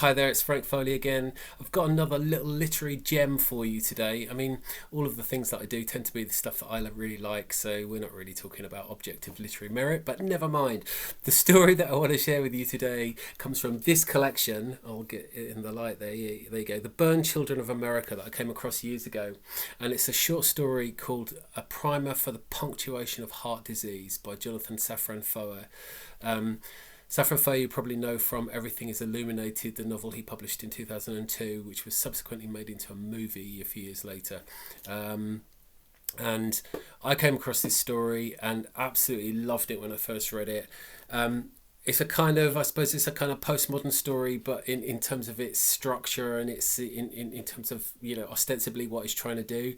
Hi there, it's Frank Foley again. I've got another little literary gem for you today. I mean, all of the things that I do tend to be the stuff that I really like, so we're not really talking about objective literary merit, but never mind. The story that I want to share with you today comes from this collection. I'll get it in the light there. Yeah, there you go. The Burned Children of America that I came across years ago. And it's a short story called A Primer for the Punctuation of Heart Disease by Jonathan Safran Foer. Safran Foer you probably know from Everything is Illuminated, the novel he published in 2002, which was subsequently made into a movie a few years later. And I came across this story and absolutely loved it when I first read it. It's a kind of, I suppose it's a kind of postmodern story, but in terms of its structure and its in terms of, ostensibly what it's trying to do.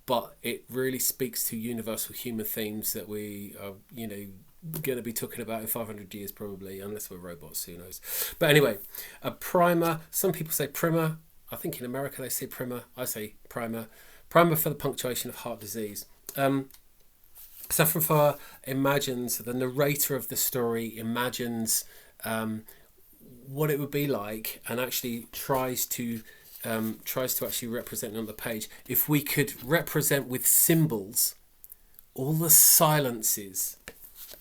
But it really speaks to universal human themes that we are, going to be talking about in 500 years probably, unless we're robots, who knows. But anyway, a primer, some people say primer. I think in America they say primer. I say primer. Primer for the Punctuation of Heart Disease. Safran Foer imagines, the narrator of the story imagines what it would be like, and actually tries to actually represent on the page. If we could represent with symbols all the silences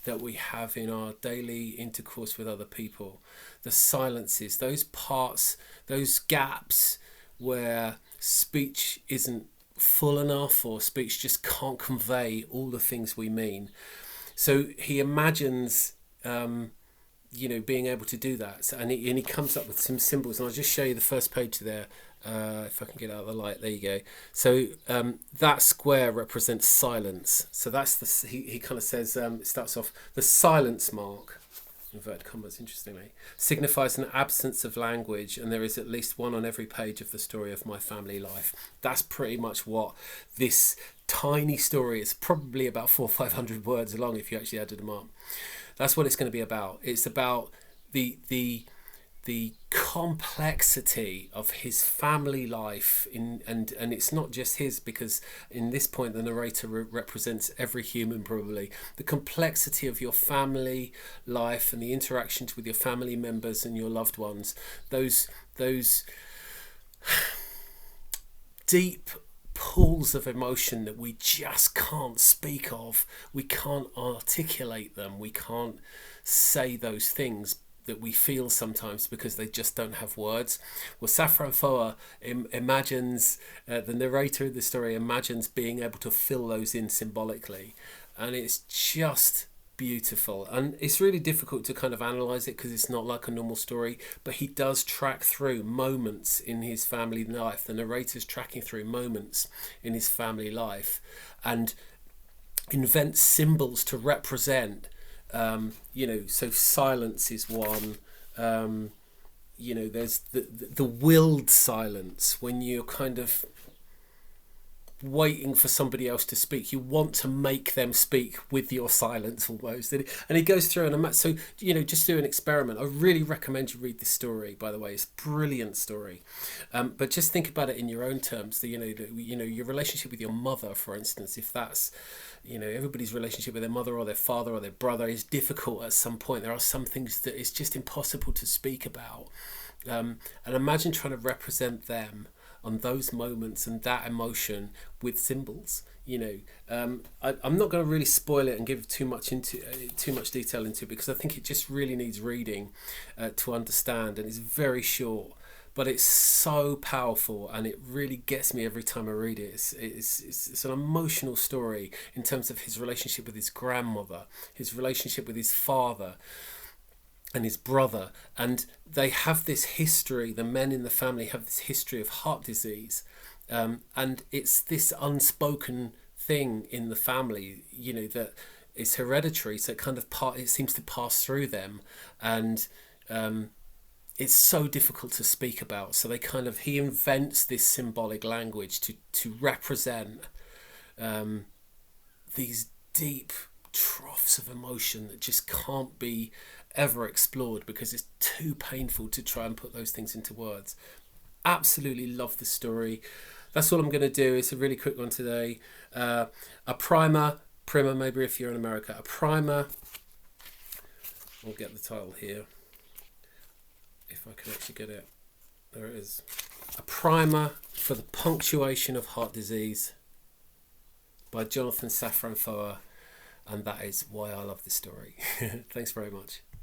that we have in our daily intercourse with other people, the silences, those parts, those gaps where speech isn't full enough or speech just can't convey all the things we mean. So he imagines being able to do that. So, and he comes up with some symbols, and I'll just show you the first page there. If I can get out of the light, there you go. So that square represents silence. So that's he kind of says, it starts off, the silence mark, inverted commas interestingly, signifies an absence of language, and there is at least one on every page of the story of my family life. That's pretty much what this tiny story is, probably about 400 or 500 words long if you actually added them up. That's what it's going to be about. It's about the complexity of his family life and it's not just his, because in this point the narrator represents every human probably. The complexity of your family life and the interactions with your family members and your loved ones, those deep pools of emotion that we just can't speak of, we can't articulate them, we can't say those things that we feel sometimes because they just don't have words. Well, Safran Foer imagines, the narrator of the story imagines being able to fill those in symbolically, and it's just beautiful. And it's really difficult to kind of analyze it because it's not like a normal story, but he does track through moments in his family life. The narrator's tracking through moments in his family life and invents symbols to represent. So silence is one. There's the willed silence, when you're kind of waiting for somebody else to speak. You want to make them speak with your silence almost. And he goes through and so just do an experiment. I really recommend you read this story, by the way. It's a brilliant story. But just think about it in your own terms. Your relationship with your mother, for instance, if that's everybody's relationship with their mother or their father or their brother is difficult at some point. There are some things that it's just impossible to speak about. And imagine trying to represent them on those moments and that emotion with symbols. I'm not going to really spoil it and give too much detail into it, because I think it just really needs reading to understand, and it's very short. But it's so powerful, and it really gets me every time I read it. It's an emotional story in terms of his relationship with his grandmother, his relationship with his father and his brother. And they have this history, the men in the family have this history of heart disease. And it's this unspoken thing in the family, that is hereditary. So it seems to pass through them. And it's so difficult to speak about. So he invents this symbolic language to represent these deep troughs of emotion that just can't be ever explored because it's too painful to try and put those things into words. Absolutely love the story. That's all I'm going to do. It's a really quick one today. A primer maybe if you're in America. A primer, we'll get the title here. If if I can actually get it. There it is. A Primer for the Punctuation of Heart Disease by Jonathan Safran Foer, and that is why I love this story. Thanks very much.